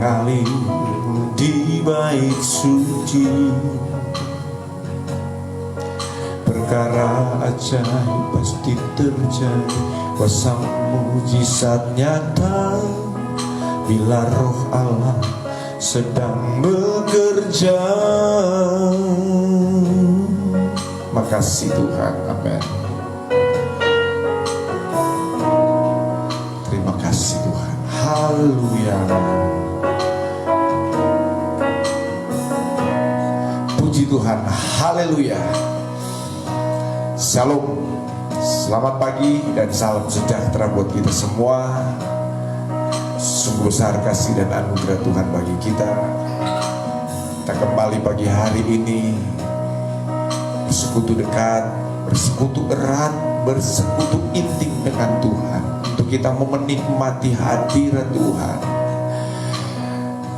mengalir di bait suci. Perkara ajaib pasti terjadi, kuasa mujizat nyata bila Roh Allah sedang bekerja. Makasih Tuhan, amin. Terima kasih Tuhan, haleluya. Puji Tuhan, haleluya. Shalom, selamat pagi dan salam sejahtera buat kita semua. Sungguh besar kasih dan anugerah Tuhan bagi kita. Kita kembali pagi hari ini bersekutu dekat, bersekutu erat, bersekutu intim dengan Tuhan, untuk kita menikmati hadirat Tuhan.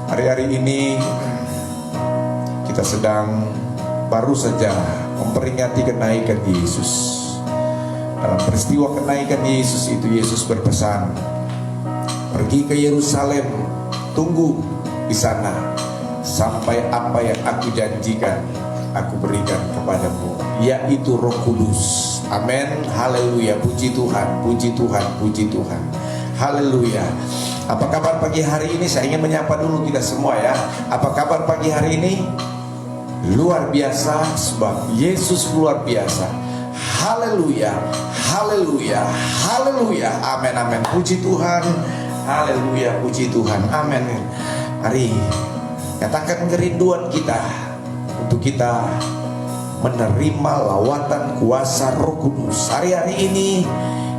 Hari-hari ini kita sedang baru saja memperingati kenaikan Yesus. Dalam peristiwa kenaikan Yesus itu, Yesus berpesan, pergi ke Yerusalem, tunggu di sana sampai apa yang aku janjikan aku berikan kepadamu, yaitu Roh Kudus. Amin, haleluya. Puji Tuhan, puji Tuhan, puji Tuhan, haleluya. Apa kabar pagi hari ini? Saya ingin menyapa dulu kita semua ya. Apa kabar pagi hari ini? Luar biasa, sebab Yesus luar biasa. Haleluya, haleluya, haleluya. Amin, amin. Puji Tuhan, haleluya, puji Tuhan, amin. Mari katakan kerinduan kita untuk kita menerima lawatan kuasa Roh Kudus. Hari-hari ini,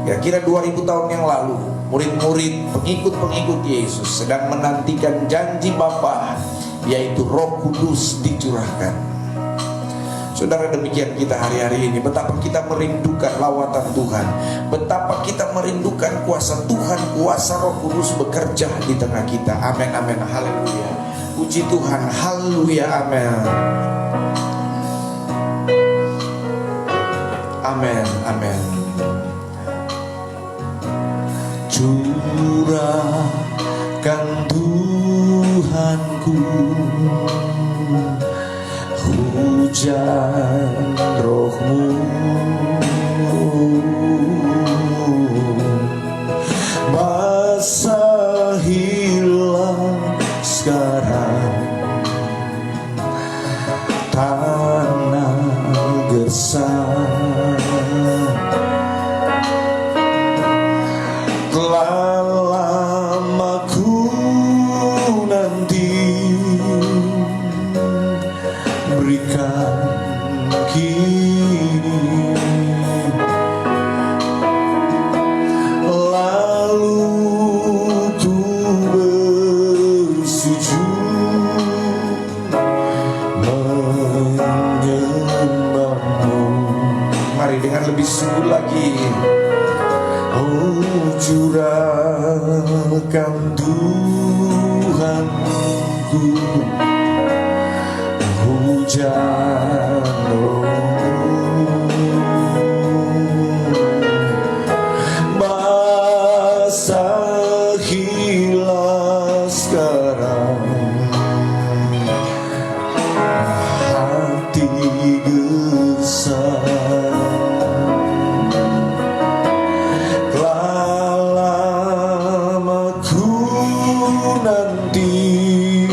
kira-kira 2000 tahun yang lalu, murid-murid, pengikut-pengikut Yesus sedang menantikan janji Bapa, yaitu Roh Kudus dicurahkan. Saudara, demikian kita hari-hari ini. Betapa kita merindukan lawatan Tuhan, betapa kita merindukan kuasa Tuhan, kuasa Roh Kudus bekerja di tengah kita. Amin, amin, haleluya. Puji Tuhan, haleluya, amin. Amin, amin. Curahkan Tuhanku hujan Roh-Mu, basahilah sekarang tanah gersang. Telah lama ku nanti, berikan kini. Lalu ku bersujud menyembahmu. Mari dengan lebih sungguh lagi. Oh, curahkan Tuhanku hujan Roh-Mu, basahilah sekarang hati gersang. Nanti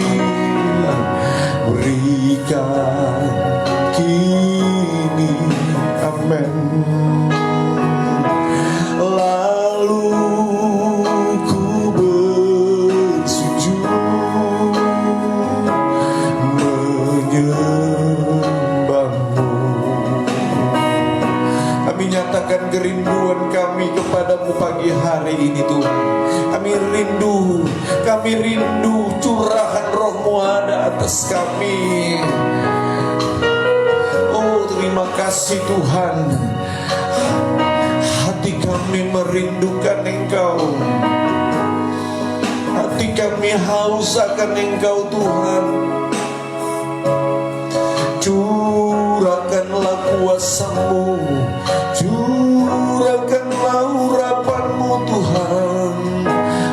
berikan kini, amin. Lalu ku bersujud menyembahmu. Kami nyatakan kerinduan kami kepadamu pagi hari ini Tuhan. Kami rindu curahan Roh-Mu ada atas kami. Oh, terima kasih Tuhan. Hati kami merindukan Engkau, hati kami haus akan Engkau Tuhan. Curahkanlah kuasa-Mu, curahkanlah urapan-Mu Tuhan.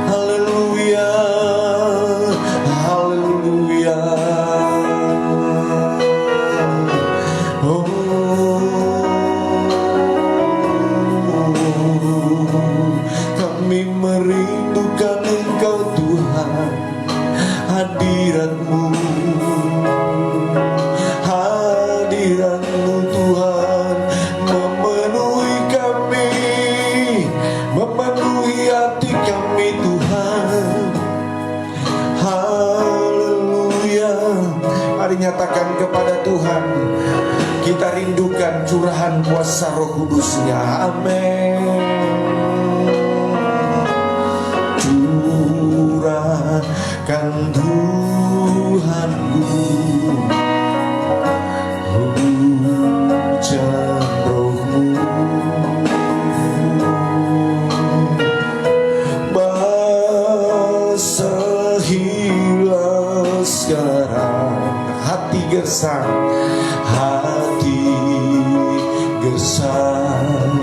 Haleluya, hadirat-Mu, hadirat-Mu Tuhan memenuhi kami, memenuhi hati kami Tuhan. Haleluya. Mari nyatakan kepada Tuhan, kita rindukan curahan kuasa Roh Kudus-Nya. Amin. Curahkan Tuhanku hujan Roh-Mu, basahilah sekarang hati gersang, hati gersang.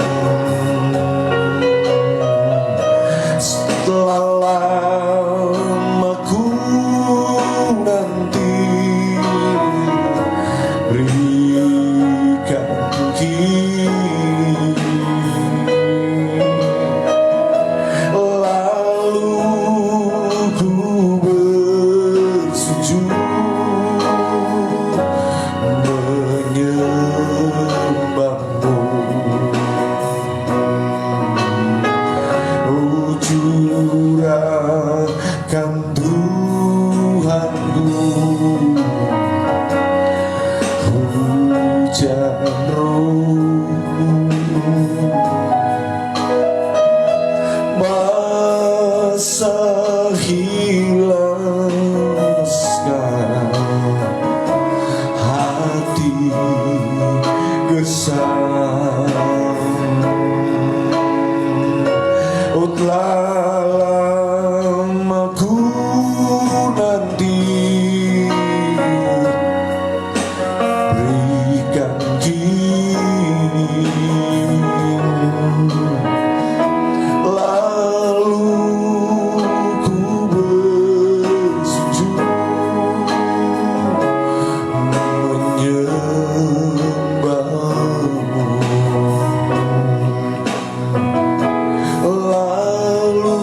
Setelah lama ku nanti, berikan kini, lalu ku bersujud menyembah-Mu. Curahkan Tuhanku hujan Roh-Mu, basahilah sekarang hati gersang. Oh, telah lama ku nanti, berikan kini, lalu ku bersujud menyembah-Mu. Lalu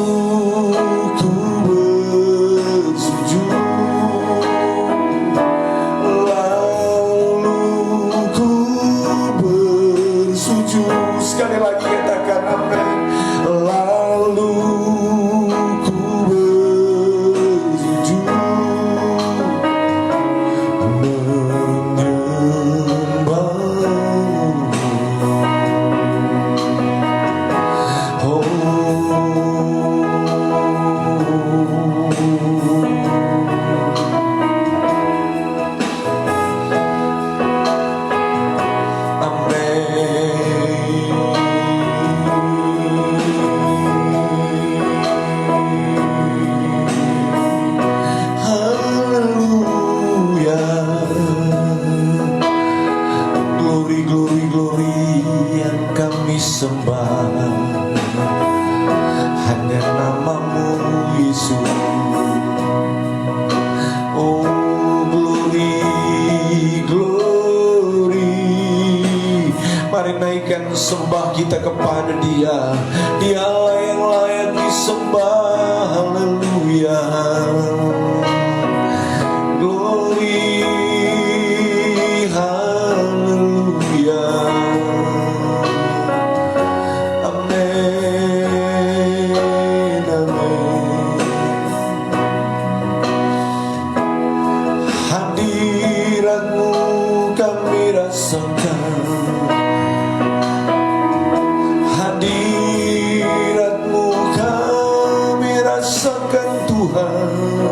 ku bersujud, lalu ku bersujud. Sekali lagi katakan amin. Lalu ku bersujud menyembah-Mu. Haleluya. Glory, glory, glory yang kami sembah, hanya nama-Mu Yesus. Oh, glory, glory. Mari naikkan sembah kita kepada Dia. Dialah yang layak disembah. Haleluya. Glory, haleluya. Amin, amin. Hadirat-Mu kami rasakan, hadirat-Mu kami rasakan Tuhan.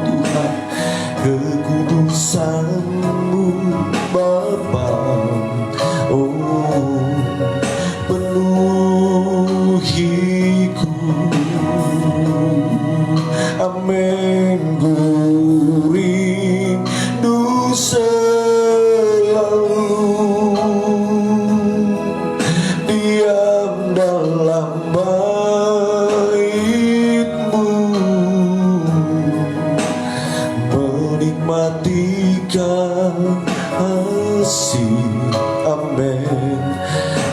Tuhan, kekudusan-Mu Bapa. Oh, penuhiku. Amin. Ku rindu selalu diam dalam bait-Mu, menikmati kasih. Amin.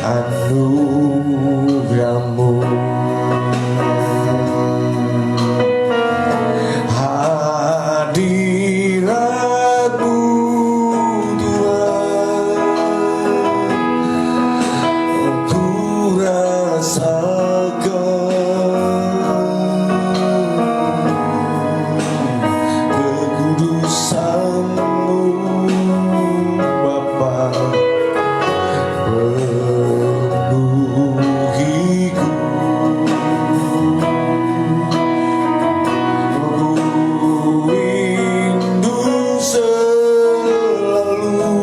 Anugerah-Mu, hadirat-Mu Tuhan, ku rasakan kekudusan-Mu Bapa. Penuhiku, ku rindu selalu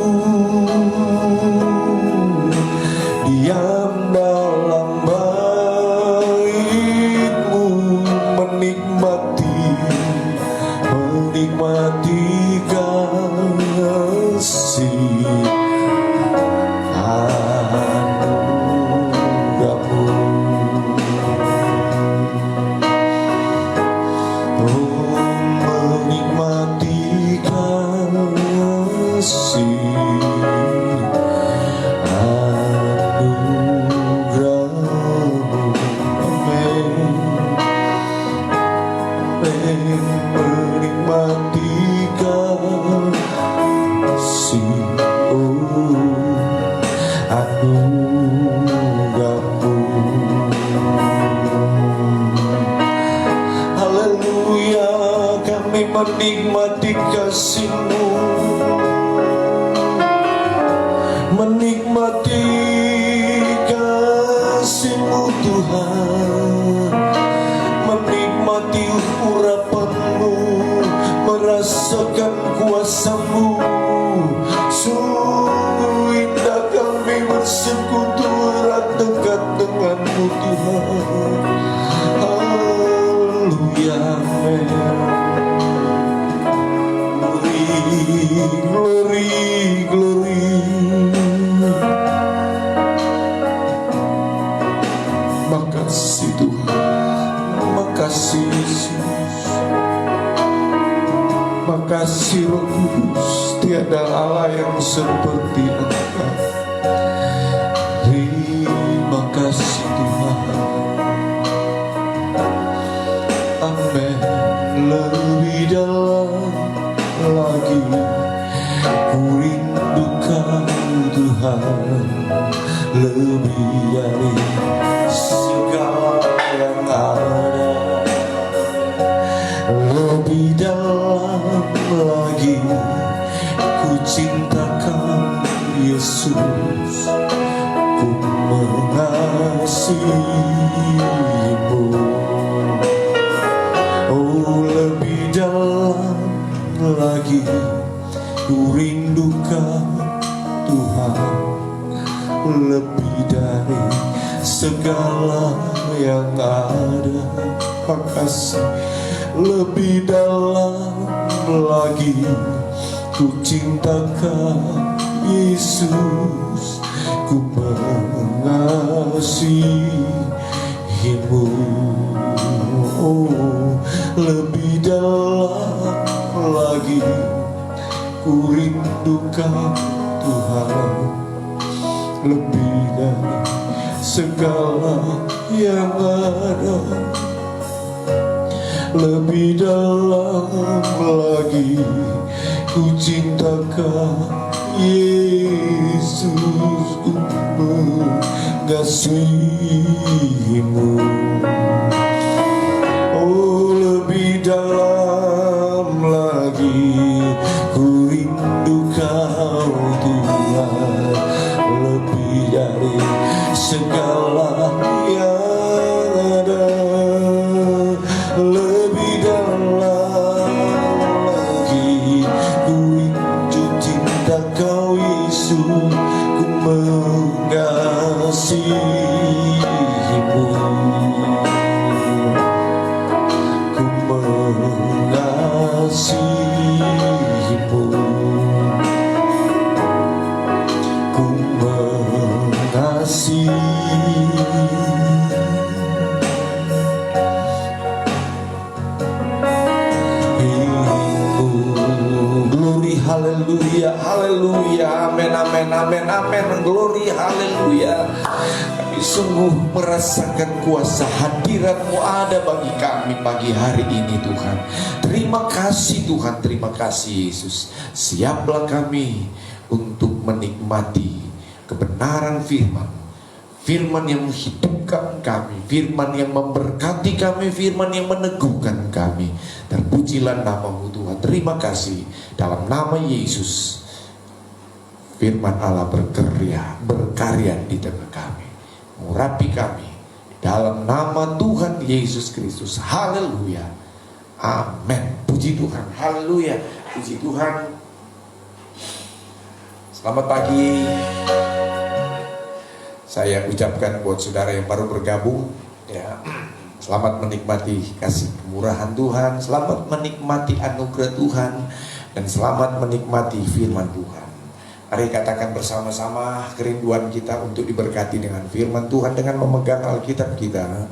diam dalam bait-Mu, menikmati kasih. Anugerah-Mu, oh, menikmati kasih. Anugerah-Mu, amin. Menikmati kasih, oh, anugerah-Mu. Haleluya, kami menikmati kasih-Mu, menikmati kasih-Mu Tuhan, menikmati urapan-Mu, merasakan kuasa-Mu. Sungguh indah kami bersekutu erat dekat dengan-Mu Tuhan. Haleluya, amin. Glory, glory, makasih Tuhan, makasih Yesus, makasih Roh Kudus. Tiada Allah yang seperti Engkau. Terima kasih Tuhan. Amin. Lebih dalam lagi ku rindukan Tuhan, lebih dari segala yang ada. Lebih dalam lagi ku cintakan Yesus, ku mengasihi-Mu. Oh, lebih dalam lagi ku rindukan Tuhan, lebih dari segala yang ada. Makasih. Lebih dalam lagi ku cintakan Yesus, ku mengasihi-Mu. Oh, lebih dalam lagi ku rindukan Tuhan, lebih dari segala yang ada. Lebih dalam lagi ku cintakan Yesus, ku mengasihi-Mu. Oh, lebih dalam lagi ku rindu Kau Tuhan, lebih dari segala yang ada. Lebih dalam haleluya, haleluya, amin, amin, amin, amin, glory, haleluya. Kami sungguh merasakan kuasa hadirat-Mu ada bagi kami pagi hari ini Tuhan. Terima kasih Tuhan, terima kasih Yesus. Siaplah kami untuk menikmati kebenaran firman. Firman yang menghidupkan kami, firman yang memberkati kami, firman yang meneguhkan kami. Terpujilah nama-Mu Tuhan. Terima kasih dalam nama Yesus. Firman Allah berkarya di tengah kami, mengurapi kami dalam nama Tuhan Yesus Kristus. Haleluya, amin. Puji Tuhan, haleluya, puji Tuhan. Selamat pagi. Saya ucapkan buat saudara yang baru bergabung, ya, selamat menikmati kasih kemurahan Tuhan, selamat menikmati anugerah Tuhan, dan selamat menikmati firman Tuhan. Mari katakan bersama-sama kerinduan kita untuk diberkati dengan firman Tuhan dengan memegang Alkitab kita.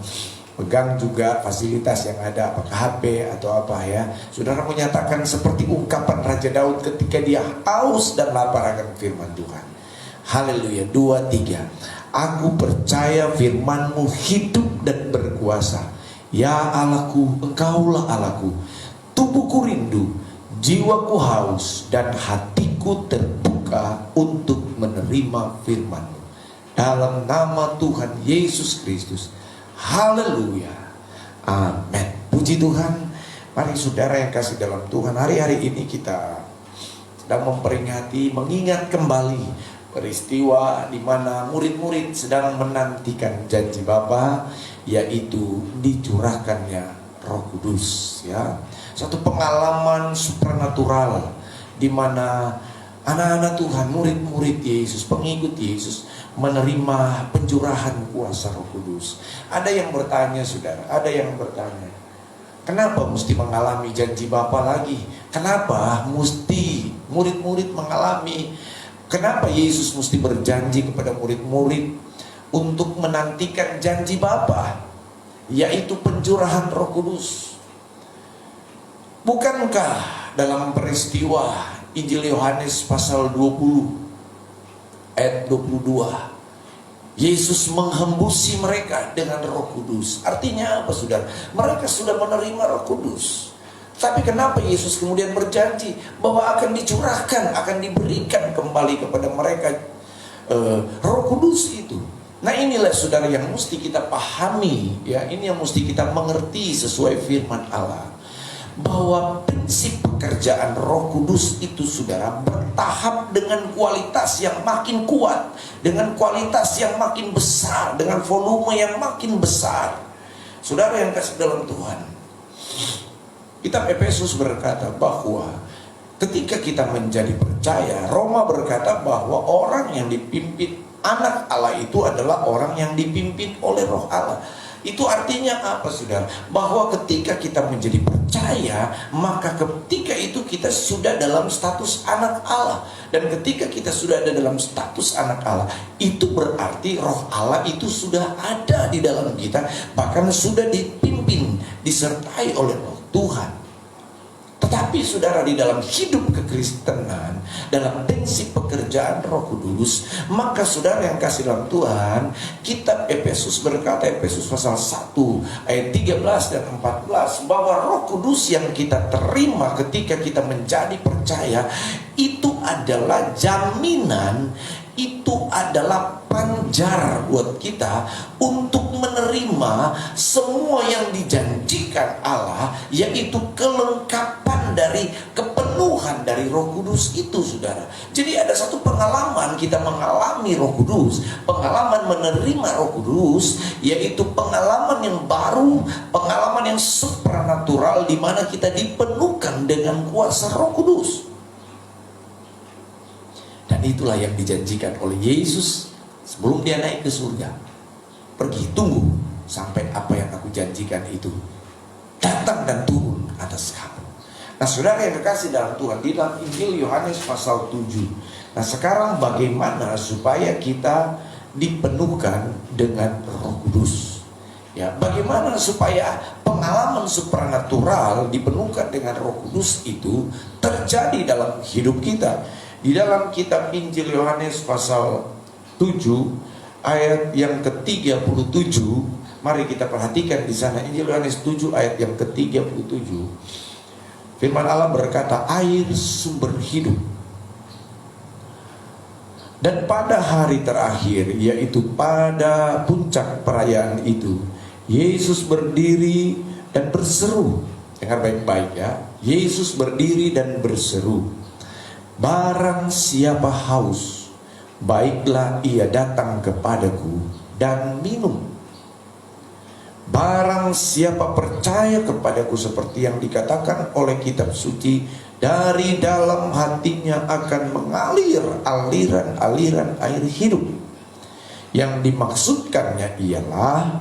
Pegang juga fasilitas yang ada, apakah HP atau apa ya. Saudara menyatakan seperti ungkapan Raja Daud ketika dia haus dan lapar akan firman Tuhan. Haleluya, 2, 3. Aku percaya firman-Mu hidup dan berkuasa. Ya Allahku, Engkaulah Allahku. Tubuhku rindu, jiwaku haus, dan hatiku terbuka untuk menerima firman-Mu. Dalam nama Tuhan Yesus Kristus. Haleluya, amin. Puji Tuhan. Mari saudara yang kasih dalam Tuhan, hari-hari ini kita sedang memperingati, mengingat kembali peristiwa di mana murid-murid sedang menantikan janji Bapa, yaitu dicurahkannya Roh Kudus, ya. Satu pengalaman supranatural di mana anak-anak Tuhan, murid-murid Yesus, pengikut Yesus menerima pencurahan kuasa Roh Kudus. Ada yang bertanya, saudara, ada yang bertanya, kenapa mesti mengalami janji Bapa lagi? Kenapa mesti murid-murid mengalami? Kenapa Yesus mesti berjanji kepada murid-murid untuk menantikan janji Bapa, yaitu pencurahan Roh Kudus? Bukankah dalam peristiwa Injil Yohanes pasal 20 ayat 22, Yesus menghembusi mereka dengan Roh Kudus? Artinya apa, saudara? Mereka sudah menerima Roh Kudus. Tapi kenapa Yesus kemudian berjanji bahwa akan dicurahkan, akan diberikan kembali kepada mereka Roh Kudus itu? Nah, inilah saudara yang mesti kita pahami, ya. Ini yang mesti kita mengerti sesuai firman Allah, bahwa prinsip pekerjaan Roh Kudus itu, saudara, bertahap dengan kualitas yang makin kuat, dengan kualitas yang makin besar, dengan volume yang makin besar. Saudara yang kasih dalam Tuhan, kitab Efesus berkata bahwa ketika kita menjadi percaya, Roma berkata bahwa orang yang dipimpin anak Allah itu adalah orang yang dipimpin oleh Roh Allah. Itu artinya apa, saudara? Bahwa ketika kita menjadi percaya, maka ketika itu kita sudah dalam status anak Allah. Dan ketika kita sudah ada dalam status anak Allah, itu berarti Roh Allah itu sudah ada di dalam kita, bahkan sudah dipimpin, disertai oleh Roh Tuhan. Tetapi saudara, di dalam hidup kekristenan, dalam prinsip pekerjaan Roh Kudus, maka saudara yang kasih dalam Tuhan, kitab Efesus berkata, Efesus pasal 1 ayat 13 dan 14, bahwa Roh Kudus yang kita terima ketika kita menjadi percaya itu adalah jaminan, itu adalah panjar buat kita untuk menerima semua yang dijanjikan Allah, yaitu kelengkapan dari kepenuhan dari Roh Kudus itu, saudara. Jadi ada satu pengalaman kita mengalami Roh Kudus, pengalaman menerima Roh Kudus, yaitu pengalaman yang baru, pengalaman yang supranatural, di mana kita dipenuhkan dengan kuasa Roh Kudus. Dan itulah yang dijanjikan oleh Yesus sebelum dia naik ke surga. Pergi, tunggu sampai apa yang aku janjikan itu datang dan turun atas kamu. Nah, saudara yang kekasih dalam Tuhan, di dalam Injil Yohanes pasal 7. Nah, sekarang bagaimana supaya kita dipenuhkan dengan Roh Kudus? Ya, bagaimana supaya pengalaman supranatural dipenuhkan dengan Roh Kudus itu terjadi terjadi dalam hidup kita. Di dalam kitab Injil Yohanes pasal 7 ayat yang ke-37, mari kita perhatikan di sana. Injil Yohanes 7 ayat yang ke-37. Firman Allah berkata, air sumber hidup. Dan pada hari terakhir, yaitu pada puncak perayaan itu, Yesus berdiri dan berseru. Dengar baik-baik ya. Yesus berdiri dan berseru, barang siapa haus, baiklah ia datang kepadaku dan minum. Barang siapa percaya kepadaku, seperti yang dikatakan oleh kitab suci, dari dalam hatinya akan mengalir aliran-aliran air hidup. Yang dimaksudkannya ialah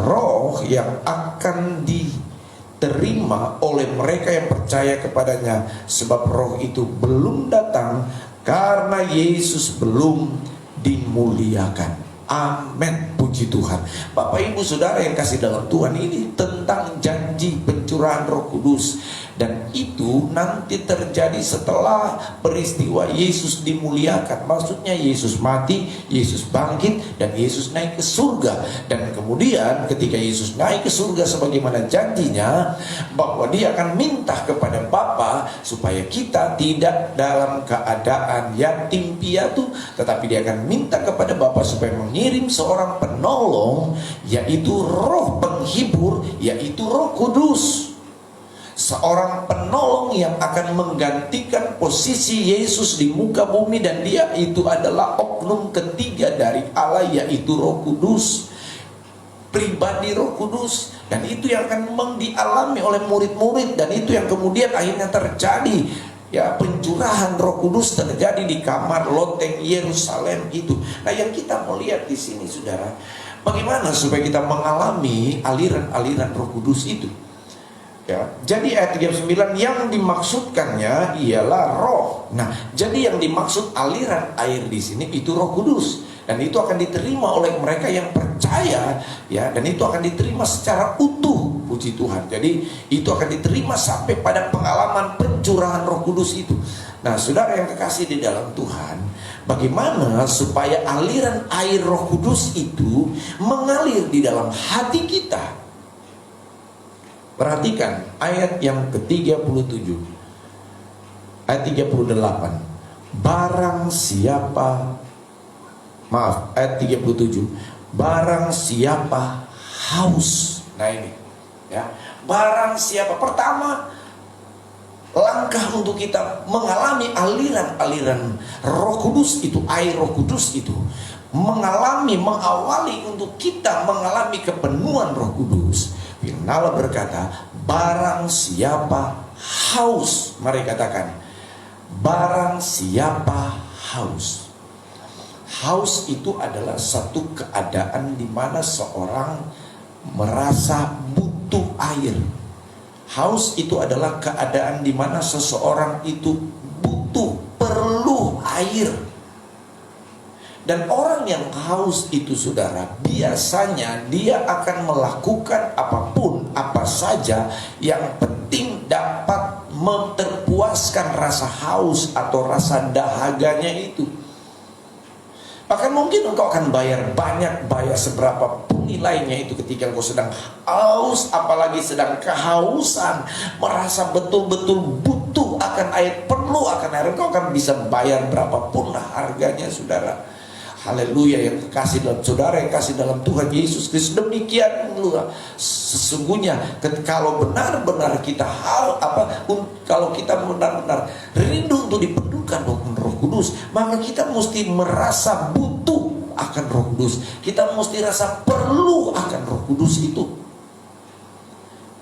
roh yang akan diterima oleh mereka yang percaya kepadanya, sebab roh itu belum datang karena Yesus belum dimuliakan. Amin, puji Tuhan. Bapak ibu saudara yang kasih dalam Tuhan, ini tentang janji pencurahan Roh Kudus. Dan itu nanti terjadi setelah peristiwa Yesus dimuliakan. Maksudnya Yesus mati, Yesus bangkit, dan Yesus naik ke surga. Dan kemudian ketika Yesus naik ke surga sebagaimana janjinya, bahwa dia akan minta kepada Bapa supaya kita tidak dalam keadaan yatim piatu, tetapi dia akan minta kepada Bapa supaya mengirim seorang penolong, yaitu roh penghibur, yaitu Roh Kudus. Seorang penolong yang akan menggantikan posisi Yesus di muka bumi, dan dia itu adalah oknum ketiga dari Allah, yaitu Roh Kudus, pribadi Roh Kudus. Dan itu yang akan dialami oleh murid-murid, dan itu yang kemudian akhirnya terjadi. Ya, pencurahan Roh Kudus terjadi di kamar loteng Yerusalem itu. Nah, yang kita mau lihat di sini, saudara, bagaimana supaya kita mengalami aliran-aliran Roh Kudus itu. Ya, jadi ayat 39 yang dimaksudkannya ialah roh. Nah, jadi yang dimaksud aliran air di sini itu Roh Kudus, dan itu akan diterima oleh mereka yang percaya, ya, dan itu akan diterima secara utuh, puji Tuhan. Jadi itu akan diterima sampai pada pengalaman pencurahan Roh Kudus itu. Nah, saudara yang kekasih di dalam Tuhan, bagaimana supaya aliran air Roh Kudus itu mengalir di dalam hati kita? Perhatikan ayat yang ke-37, ayat 38. Barang siapa, maaf, ayat 37, barang siapa haus. Nah ini ya, barang siapa. Pertama, langkah untuk kita mengalami aliran-aliran Roh Kudus itu, air Roh Kudus itu, mengawali untuk kita mengalami kepenuhan Roh Kudus. Firman Allah berkata, barang siapa haus, mari katakan, barang siapa haus. Haus itu adalah satu keadaan di mana seorang merasa butuh air. Haus itu adalah keadaan di mana seseorang itu butuh, perlu air. Dan orang yang haus itu, saudara, biasanya dia akan melakukan apapun, apa saja, yang penting dapat terpuaskan rasa haus atau rasa dahaganya itu. Bahkan mungkin engkau akan bayar banyak, bayar seberapa pun nilainya itu ketika engkau sedang haus, apalagi sedang kehausan, merasa betul-betul butuh akan air, perlu akan air, engkau akan bisa bayar berapapun lah harganya, saudara. Haleluya, yang kasih dalam saudara, yang kasih dalam Tuhan Yesus Kristus. Demikian sesungguhnya kalau benar-benar kita kalau kita benar-benar rindu untuk dipenuhkan Roh Kudus, maka kita mesti merasa butuh akan Roh Kudus. Kita mesti rasa perlu akan Roh Kudus itu.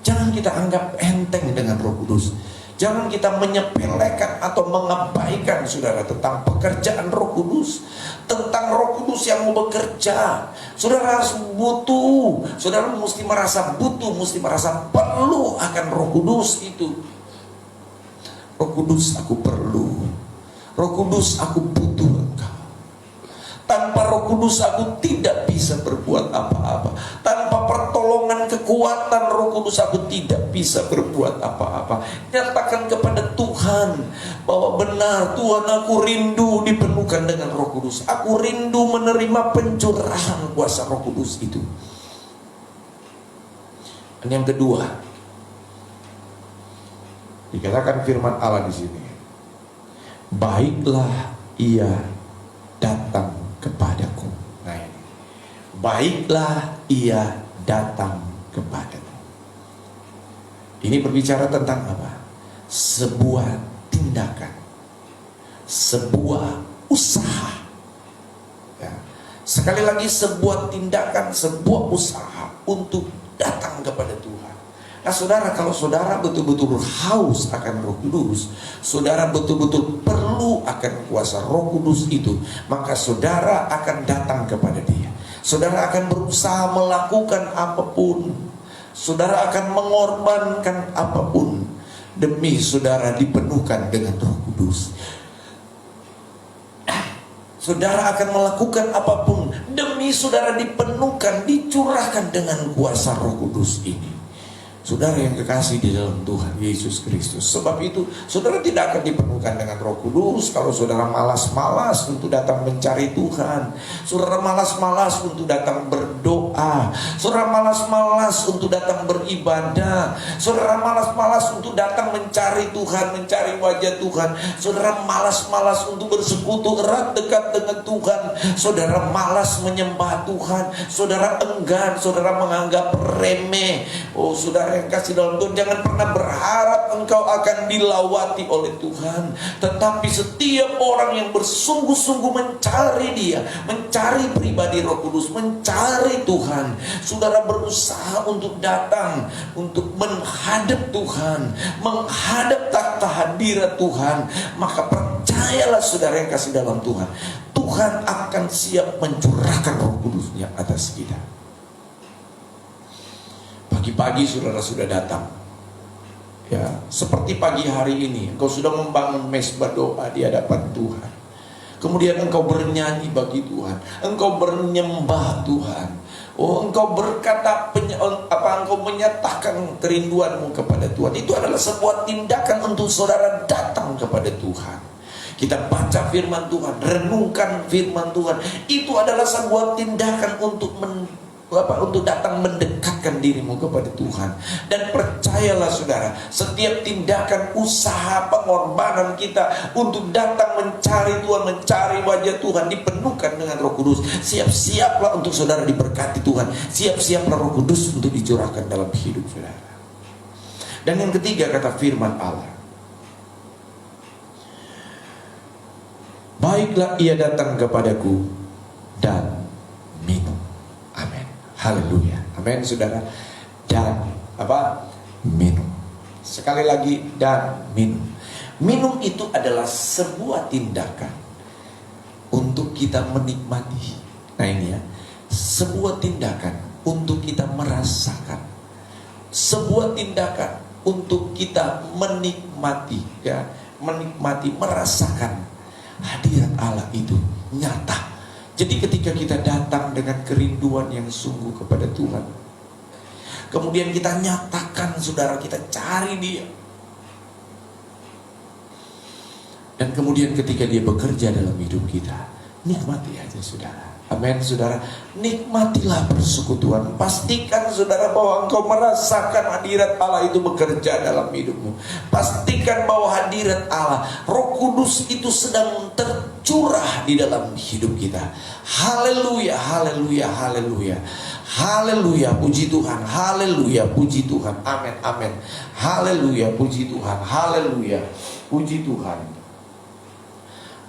Jangan kita anggap enteng dengan Roh Kudus. Jangan kita menyepelekan atau mengabaikan, saudara, tentang pekerjaan Roh Kudus, tentang Roh Kudus yang mau bekerja. Saudara harus butuh, saudara mesti merasa butuh, mesti merasa perlu akan Roh Kudus itu. Roh Kudus, aku perlu. Roh Kudus, aku butuh Engkau. Tanpa Roh Kudus aku tidak bisa berbuat apa-apa. Tanpa pertolongan pertolongan, kekuatan Roh Kudus aku tidak bisa berbuat apa-apa. Nyatakan kepada Tuhan bahwa benar Tuhan, aku rindu dipenuhkan dengan Roh Kudus. Aku rindu menerima pencurahan kuasa Roh Kudus itu. Dan yang kedua, dikatakan firman Allah di sini, baiklah ia datang kepadaku. Nah ini, baiklah ia datang kepadaku. Ini berbicara tentang apa? Sebuah tindakan, sebuah usaha. Ya. Sekali lagi, sebuah tindakan, sebuah usaha untuk datang kepada Tuhan. Nah saudara, kalau saudara betul-betul haus akan Roh Kudus, saudara betul-betul perlu akan kuasa Roh Kudus itu, maka saudara akan datang kepada Dia. Saudara akan berusaha melakukan apapun, saudara akan mengorbankan apapun demi saudara dipenuhkan dengan Roh Kudus. Saudara akan melakukan apapun demi saudara dipenuhkan, dicurahkan dengan kuasa Roh Kudus ini. Saudara yang kekasih di dalam Tuhan Yesus Kristus, sebab itu saudara tidak akan dipenuhkan dengan Roh Kudus kalau saudara malas-malas untuk datang mencari Tuhan. Saudara malas-malas untuk datang berdoa. Saudara malas-malas untuk datang beribadah. Saudara malas-malas untuk datang mencari Tuhan, mencari wajah Tuhan. Saudara malas-malas untuk bersekutu erat dekat dengan Tuhan. Saudara malas menyembah Tuhan. Saudara enggan, saudara menganggap remeh. Oh saudara yang kasih dalam Tuhan, jangan pernah berharap engkau akan dilawati oleh Tuhan. Tetapi setiap orang yang bersungguh-sungguh mencari Dia, mencari pribadi Roh Kudus, mencari Tuhan, saudara berusaha untuk datang, untuk menghadap Tuhan, menghadap takhta hadirat Tuhan, maka percayalah saudara yang kasih dalam Tuhan, Tuhan akan siap mencurahkan Roh Kudus-Nya atas kita. Pagi-pagi saudara sudah datang, ya, seperti pagi hari ini engkau sudah membangun mezbah doa di hadapan Tuhan. Kemudian engkau bernyanyi bagi Tuhan, engkau bernyembah Tuhan. Oh, engkau berkata engkau menyatakan kerinduanmu kepada Tuhan. Itu adalah sebuah tindakan untuk saudara datang kepada Tuhan. Kita baca firman Tuhan, renungkan firman Tuhan. Itu adalah sebuah tindakan untuk untuk datang mendekatkan dirimu kepada Tuhan. Dan percayalah saudara, setiap tindakan usaha pengorbanan kita untuk datang mencari Tuhan, mencari wajah Tuhan, dipenuhkan dengan Roh Kudus. Siap-siaplah untuk saudara diberkati Tuhan. Siap-siaplah Roh Kudus untuk dicurahkan dalam hidup saudara. Dan yang ketiga kata firman Allah, baiklah ia datang kepadaku dan minum. Amin. Haleluya. Amin saudara. Dan minum. Sekali lagi, dan minum. Minum itu adalah sebuah tindakan untuk kita menikmati. Nah ini ya, sebuah tindakan untuk kita merasakan, sebuah tindakan untuk kita menikmati, ya, menikmati, merasakan hadirat Allah itu nyata. Jadi ketika kita datang dengan kerinduan yang sungguh kepada Tuhan, kemudian kita nyatakan saudara, kita cari Dia, dan kemudian ketika Dia bekerja dalam hidup kita, nikmati aja saudara. Amin saudara. Nikmatilah persekutuan. Pastikan saudara bahwa engkau merasakan hadirat Allah itu bekerja dalam hidupmu. Pastikan bahwa hadirat Allah, Roh Kudus itu sedang tercurah di dalam hidup kita. Haleluya, haleluya, haleluya. Haleluya, puji Tuhan. Haleluya, puji Tuhan. Amin, amin. Haleluya, puji Tuhan. Haleluya, puji Tuhan.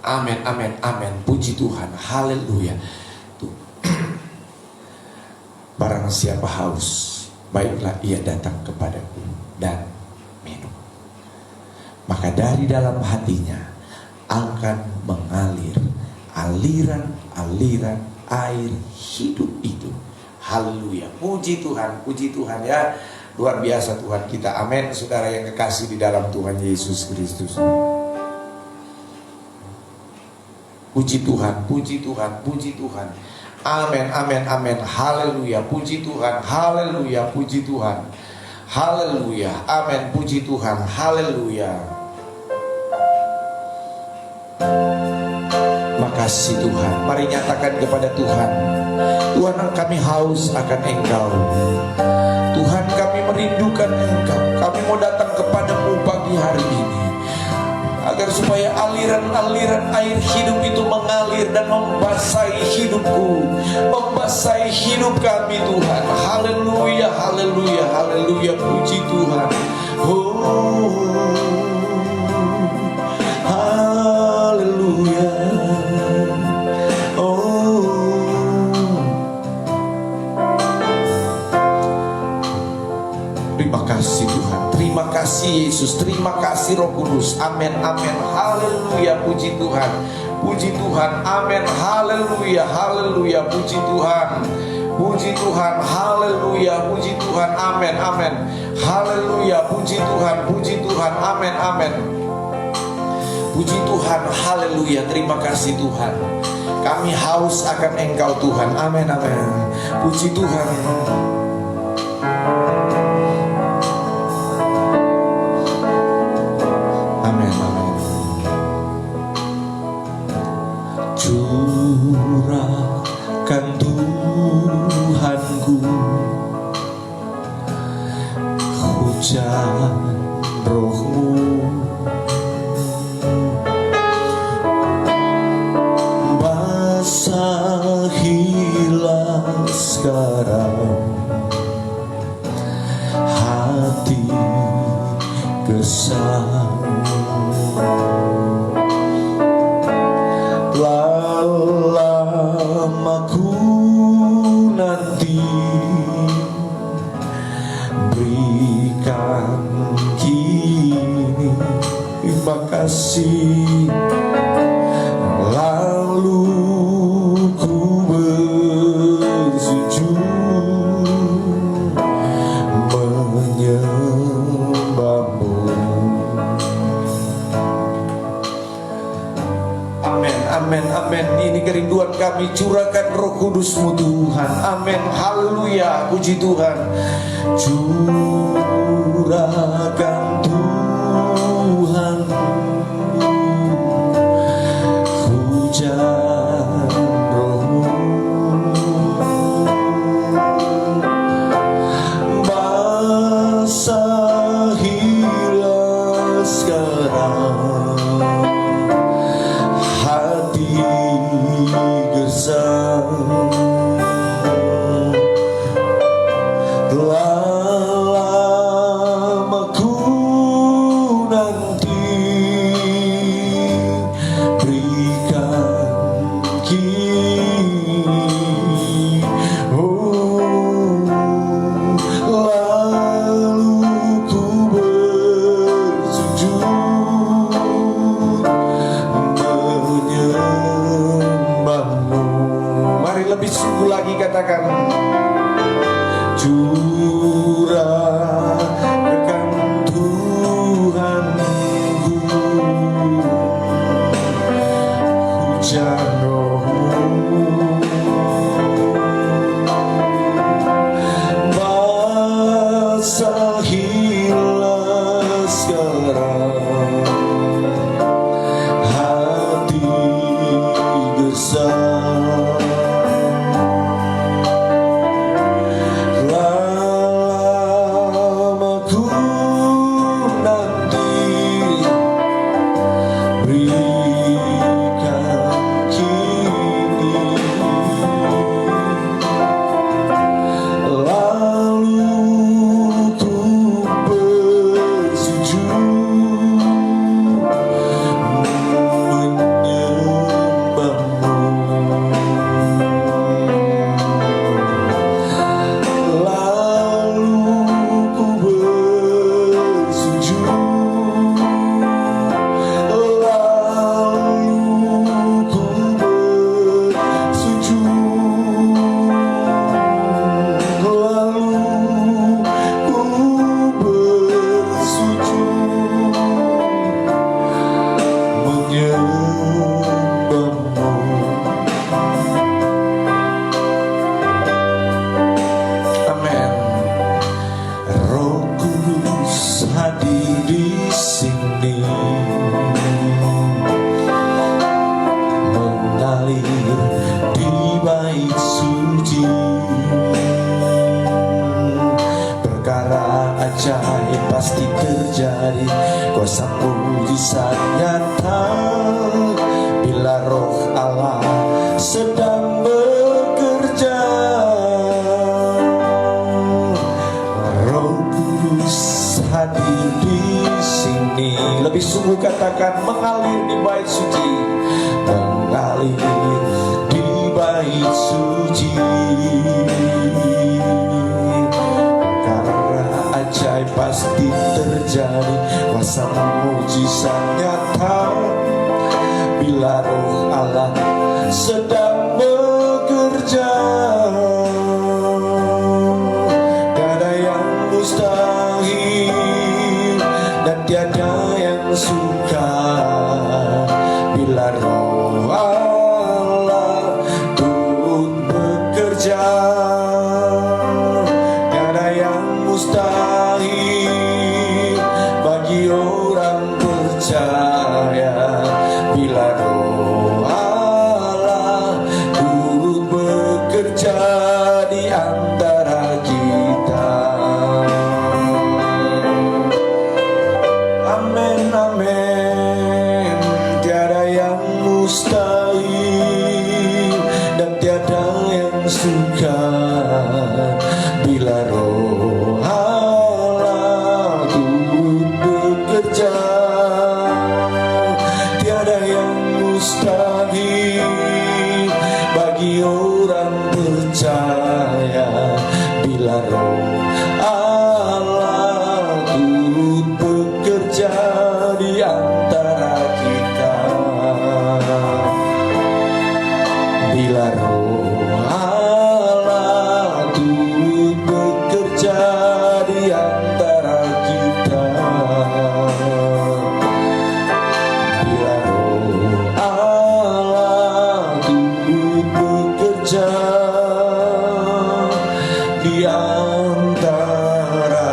Amin, amin, amin. Puji Tuhan. Haleluya. Tuh. Barang siapa haus, baiklah ia datang kepadaku dan minum. Maka dari dalam hatinya akan mengalir aliran-aliran air hidup itu. Haleluya. Puji Tuhan ya. Luar biasa Tuhan kita. Amin. Saudara yang kekasih di dalam Tuhan Yesus Kristus. Puji Tuhan, puji Tuhan, puji Tuhan. Amin, amin, amin. Haleluya, puji Tuhan. Haleluya, puji Tuhan. Haleluya, amin, puji Tuhan. Haleluya. Makasih Tuhan. Mari nyatakan kepada Tuhan, Tuhan, kami haus akan Engkau. Tuhan, kami merindukan Engkau. Kami mau datang kepadamu pagi hari ini, agar supaya aliran-aliran air hidup itu mengalir dan membasahi hidupku, membasahi hidup kami Tuhan. Haleluya, haleluya, haleluya, puji Tuhan. Oh, haleluya. Oh, terima kasih Tuhan. Terima kasih Yesus, terima kasih Roh Kudus. Amin, amin, haleluya, puji Tuhan, puji Tuhan, amin, haleluya, haleluya, puji Tuhan, puji Tuhan, haleluya, puji Tuhan, amin, amin, haleluya, puji Tuhan, amin, amin, puji Tuhan, haleluya, terima kasih Tuhan. Kami haus akan Engkau Tuhan, amin, amin, puji Tuhan. Curahkan Tuhanku hujan Roh-Mu, basahilah sekarang hati gersang. Lamaku nanti berikan kini, terima kasih. Lalu ku bersujud menyembahmu. Amin, amin. Ini kerinduan kami, curahkan Roh Kudus-Mu Tuhan. Amin, haleluya, puji Tuhan. Curahkan Tuhan hujan Roh-Mu, basahilah sekarang hati gersang. Lamaku nanti berikan kini. Oh, lalu ku bersujud menyembahmu. Mari lebih sungguh lagi katakan, curahkan Tuhanku hujan Roh-Mu, basahilah sekarang hati gersang. Lamaku nanti berikan kini, lalu ku bersujud menyembahmu. Lalu ku bersujud, lalu Lebih sungguh katakan mengalir di bait suci, mengalir di bait suci. Karena ajaib pasti terjadi, kuasa mujizat nyata bila Roh Allah sedang bekerja. Tiada yang mustahil dan tiada yang sukar bila Roh Allah turut bekerja. Tiada yang mustahil bagi orang percaya bila Roh Allah turut bekerja di antara kita. Amin, amin. Tiada yang mustahil dan tiada yang sukar bila Roh Allah turut bekerja. Tiada yang mustahil bagi orang percaya bila Roh Allah turut bekerja di antara kita. Bila Roh Allah turut bekerja di antara kita. Bila Roh Allah turut bekerja di antara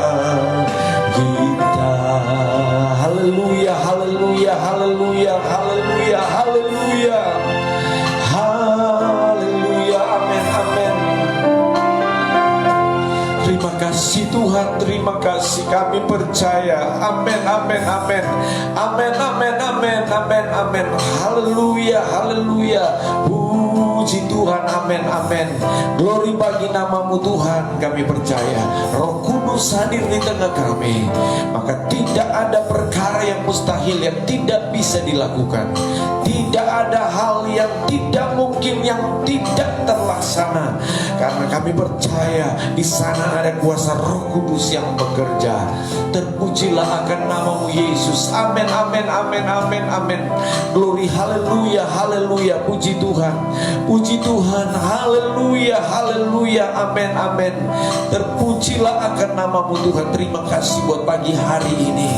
kita. Haleluya, haleluya, haleluya, haleluya, haleluya, haleluya. Amin, amin. Terima kasih Tuhan, terima kasih, kami percaya. Amin, amin, amin, amin, amin, amin, amin, amin. Haleluya, haleluya. Puji Tuhan, amin, amin. Glory bagi namamu Tuhan, kami percaya Roh Kudus hadir di tengah kami. Maka tidak ada perkara yang mustahil yang tidak bisa dilakukan. Tidak ada hal yang tidak mungkin yang tidak terlaksana. Karena kami percaya di sana ada kuasa Roh Kudus yang bekerja. Terpujilah akan namamu Yesus. Amin, amin, amin, amin, amin. Glory, haleluya, haleluya. Puji Tuhan, puji Tuhan, haleluya, haleluya, amin, amin. Terpujilah akan namamu Tuhan. Terima kasih buat pagi hari ini.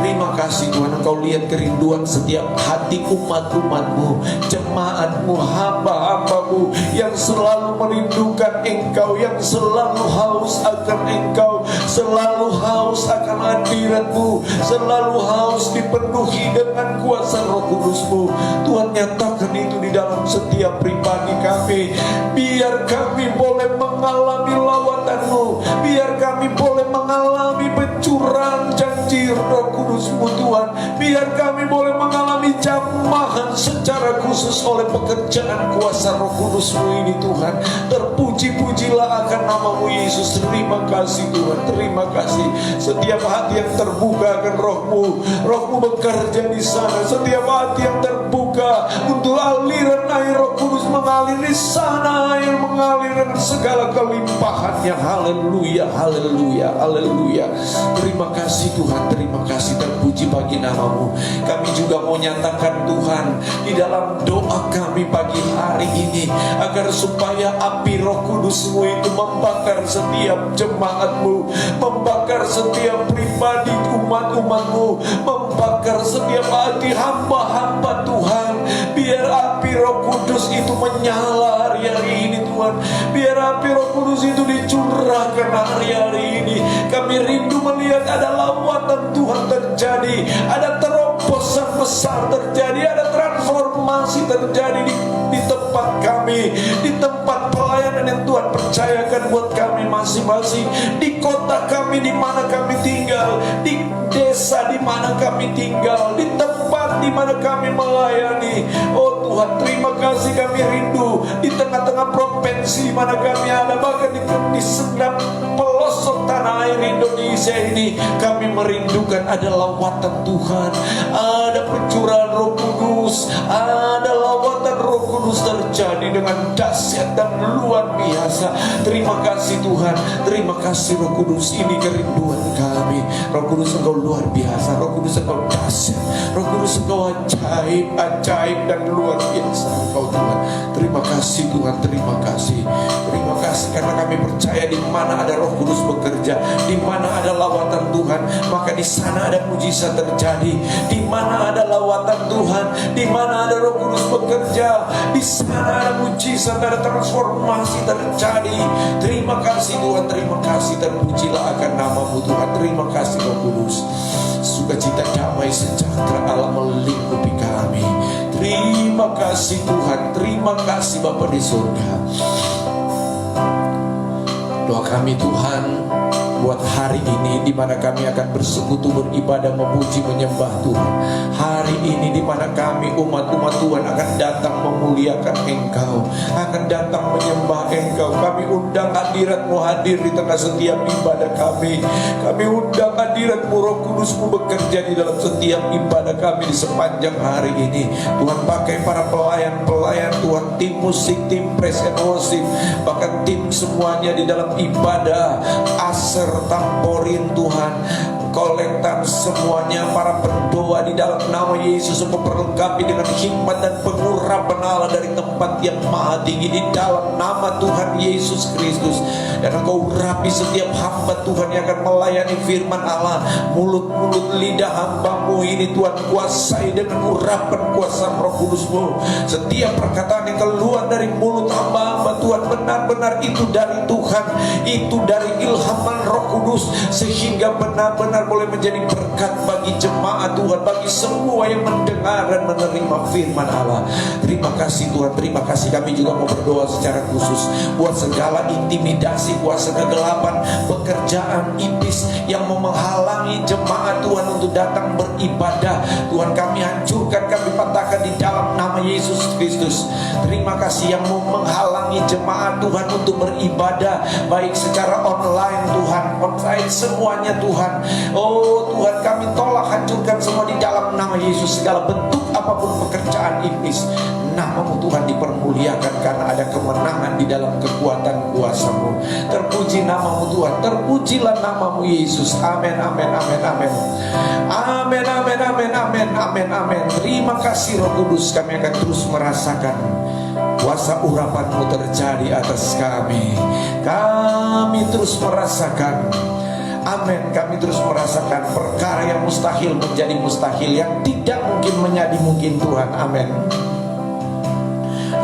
Terima kasih Tuhan, Engkau lihat kerinduan setiap hati umat-umatmu, jemaatmu, hamba-hambamu yang selalu merindukan Engkau, yang selalu haus akan Engkau, selalu haus akan hadiratmu, selalu haus dipenuhi dengan kuasa Roh Kudusmu. Tuhan, nyatakan itu di dalam setiap pribadi kami. Biar kami boleh mengalami lawatanmu, biar kami boleh mengalami pencurahan janji Roh Kudusmu Tuhan. Biar kami boleh mengalami jamahan secara khusus oleh pekerjaan kuasa Roh Kudusmu ini Tuhan. Terpuji-pujilah akan namamu Yesus. Terima kasih Tuhan, terima kasih. Setiap hati yang terbuka akan Rohmu, Rohmu bekerja di sana. Setiap hati yang terbuka untuk aliran air Roh Kudus mengalir di sana, air mengalir dengan segala kelimpahannya. Haleluya, haleluya, haleluya. Terima kasih Tuhan, terima kasih. Terpuji bagi namamu. Kami juga mau nyatakan Tuhan di dalam doa kami pagi hari ini, agar supaya api Roh Kudusmu itu membakar setiap jemaatmu, membakar setiap pribadi umat-umatmu, membakar setiap hati hamba-hamba Tuhan. Biar api Roh Kudus itu menyala hari-hari ini Tuhan. Biar api Roh Kudus itu dicurahkan hari-hari ini. Kami rindu melihat ada lawatan Tuhan terjadi, ada terobosan besar terjadi, ada transformasi terjadi di tempat kami, di tempat pelayanan yang Tuhan percayakan buat kami masing-masing, di kota kami di mana kami tinggal, di desa di mana kami tinggal, di tempat di mana mana kami melayani. Oh Tuhan, terima kasih, kami rindu di tengah-tengah provinsi mana kami ada, bahkan di segenap pelosok tanah air Indonesia ini, kami merindukan ada lawatan Tuhan, ada pencurahan Roh Kudus, ada lawatan Roh Kudus terjadi dengan dahsyat dan luar biasa. Terima kasih Tuhan, terima kasih Roh Kudus, ini kerinduan kami. Roh Kudus, Engkau luar biasa, Roh Kudus Engkau dahsyat, Roh Kudus Engkau ajaib, ajaib dan luar biasa Engkau Tuhan. Terima kasih Tuhan, terima kasih. Terima kasih karena kami percaya di mana ada Roh Kudus bekerja, di mana ada lawatan Tuhan, maka di sana ada mujizat terjadi. Di mana ada lawatan Tuhan, di mana ada Roh Kudus bekerja, di sana ada mujizat, ada transformasi terjadi. Terima kasih Tuhan, terima kasih, terpujilah akan nama-Mu Tuhan. Terima kasih Roh Kudus. Sukacita, damai, sejahtera Allah melingkupi kami. Terima kasih Tuhan, terima kasih Bapa di surga. Doa kami Tuhan buat hari ini, di mana kami akan bersekutu, beribadah, memuji, menyembah Tuhan. Hari ini di mana kami umat-umat Tuhan akan datang memuliakan Engkau, akan datang menyembah Engkau. Kami undang hadirat-Mu hadir di tengah setiap ibadah kami. Kami undang hadirat-Mu, Roh Kudus-Mu bekerja di dalam setiap ibadah kami di sepanjang hari ini. Tuhan, pakai para pelayan-pelayan Tuhan, tim musik, tim praise and worship, bahkan tim semuanya di dalam ibadah, aser, tamborin Tuhan, kolektan semuanya, para pendoa di dalam nama Yesus, memperlengkapi dengan hikmat dan pengurapan Allah dari tempat yang maha tinggi di dalam nama Tuhan Yesus Kristus. Dan Engkau urapi setiap hamba Tuhan yang akan melayani firman Allah, mulut-mulut lidah hamba-Mu ini Tuhan, kuasai dengan urapan kuasa Roh Kudus-Mu. Setiap perkataan yang keluar dari mulut hamba-hamba Tuhan benar-benar itu dari Tuhan, itu dari ilhaman Roh Kudus, sehingga benar-benar boleh menjadi berkat bagi jemaat Tuhan, bagi semua yang mendengar dan menerima firman Allah. Terima kasih Tuhan, terima kasih. Kami juga mau berdoa secara khusus buat segala intimidasi, kuasa kegelapan, pekerjaan iblis yang mau menghalangi jemaat Tuhan untuk datang beribadah. Tuhan, kami hancurkan, kami patahkan di dalam nama Yesus Kristus. Terima kasih yang mau menghalangi jemaat Tuhan untuk beribadah, baik secara online Tuhan, onsite, semuanya Tuhan. Oh Tuhan, kami tolak, hancurkan semua di dalam nama Yesus. Segala bentuk apapun pekerjaan iblis, nama-Mu Tuhan dipermuliakan karena ada kemenangan di dalam kekuatan kuasa-Mu. Terpuji nama-Mu Tuhan, terpujilah nama-Mu Yesus. Amin, amin, amin, amin. Amin, amin, amin, amin, amin, amin. Terima kasih Roh Kudus, kami akan terus merasakan kuasa urapan-Mu terjadi atas kami. Kami terus merasakan, amin, kami terus merasakan perkara yang mustahil menjadi mustahil, yang tidak mungkin menjadi mungkin Tuhan. Amin.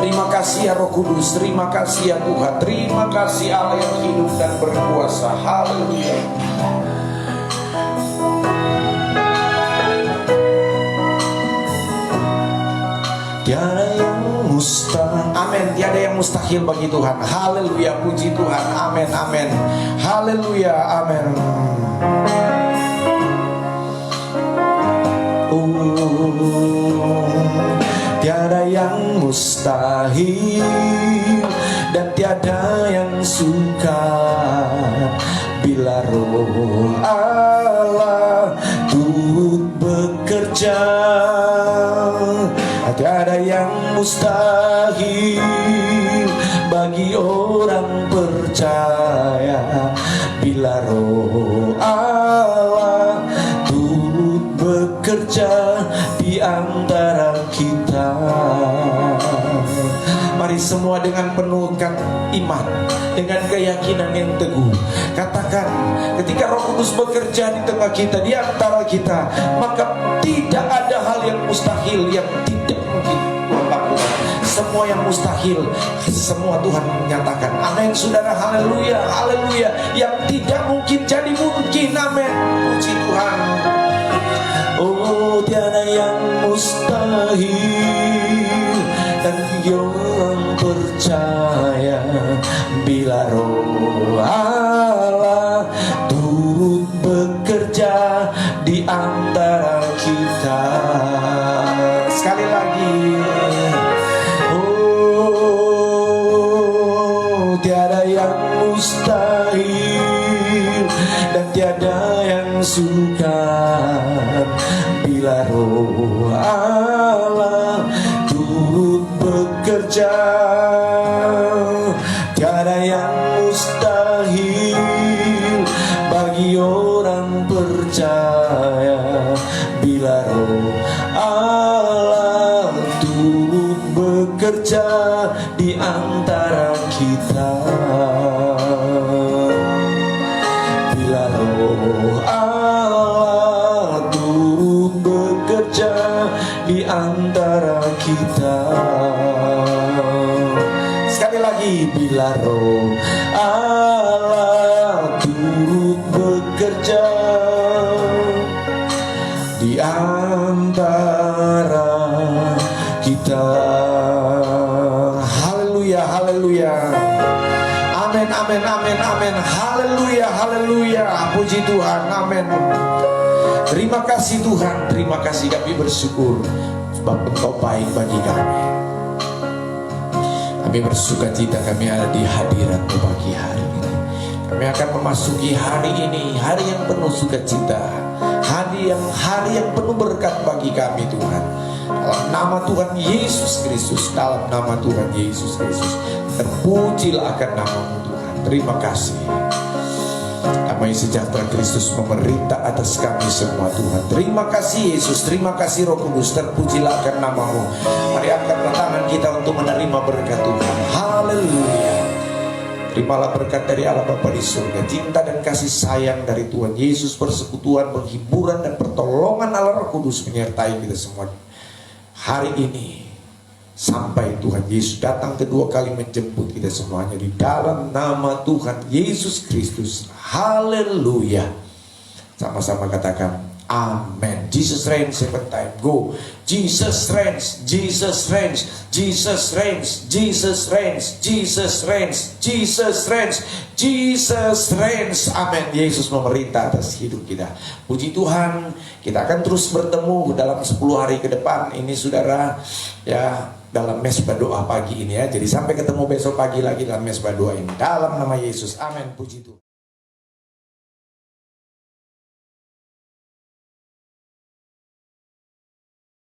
Terima kasih ya Roh Kudus, terima kasih ya Tuhan, terima kasih Allah yang hidup dan berkuasa. Haleluya. Tiada yang mustahil, amin, tiada yang mustahil bagi Tuhan. Haleluya, puji Tuhan. Amin, amin. Haleluya, amin. Tiada yang mustahil dan tiada yang sukar bila Roh Allah turut bekerja. Tiada yang mustahil bagi orang percaya bila Roh Allah turut bekerja di antara kita. Mari semua dengan penuhkan iman, dengan keyakinan yang teguh, katakan, ketika Roh Kudus bekerja di tengah kita, di antara kita, maka tidak ada hal yang mustahil yang tidak mungkin Tuhan lakukan. Semua yang mustahil, semua Tuhan menyatakan. Amin, saudara. Haleluya, haleluya. Yang tidak mungkin jadi mungkin. Amin, puji Tuhan. Oh, tiada yang mustahil dan orang percaya bila Roh Allah turut bekerja di antara kita. Sekali lagi. Oh, tiada yang mustahil dan tiada yang sukar bila Roh Allah turut bekerja. Tiada yang mustahil bagi orang percaya bila Roh Allah turut bekerja di antara kita. Bila Roh Allah turut bekerja di antara kita. Sekali lagi, bila Roh Allah turut bekerja di antara kita. Haleluya, haleluya. Amin, amin, amin, amin. Haleluya, haleluya. Puji Tuhan, amin. Terima kasih Tuhan, terima kasih, kami bersyukur sebab Engkau baik bagi kami. Kami bersuka cita kami ada di hadirat-Mu pagi hari ini. Kami akan memasuki hari ini, hari yang penuh sukacita, hari yang penuh berkat bagi kami Tuhan. Dalam nama Tuhan Yesus Kristus, dalam nama Tuhan Yesus Kristus, terpujilah akan nama-Mu Tuhan. Terima kasih. Damai sejahtera Kristus memerintah atas kami semua Tuhan. Terima kasih Yesus, terima kasih Roh Kudus, terpujilah akan nama-Mu. Mari angkatlah tangan kita untuk menerima berkat Tuhan. Haleluya. Terimalah berkat dari Allah Bapa di surga, cinta dan kasih sayang dari Tuhan Yesus, persekutuan, penghiburan dan pertolongan Allah Roh Kudus menyertai kita semua hari ini, sampai Tuhan Yesus datang kedua kali menjemput kita semuanya di dalam nama Tuhan Yesus Kristus. Haleluya. Sama-sama katakan amen. Jesus reigns, second time. Go. Jesus reigns, Jesus reigns, Jesus reigns, Jesus reigns, Jesus reigns, Jesus reigns, Jesus reigns. Amin. Yesus memerintah atas hidup kita. Puji Tuhan. Kita akan terus bertemu dalam 10 hari ke depan ini saudara, ya, dalam mesbah doa pagi ini ya. Jadi sampai ketemu besok pagi lagi dalam mesbah doa ini. Dalam nama Yesus. Amin. Puji Tuhan.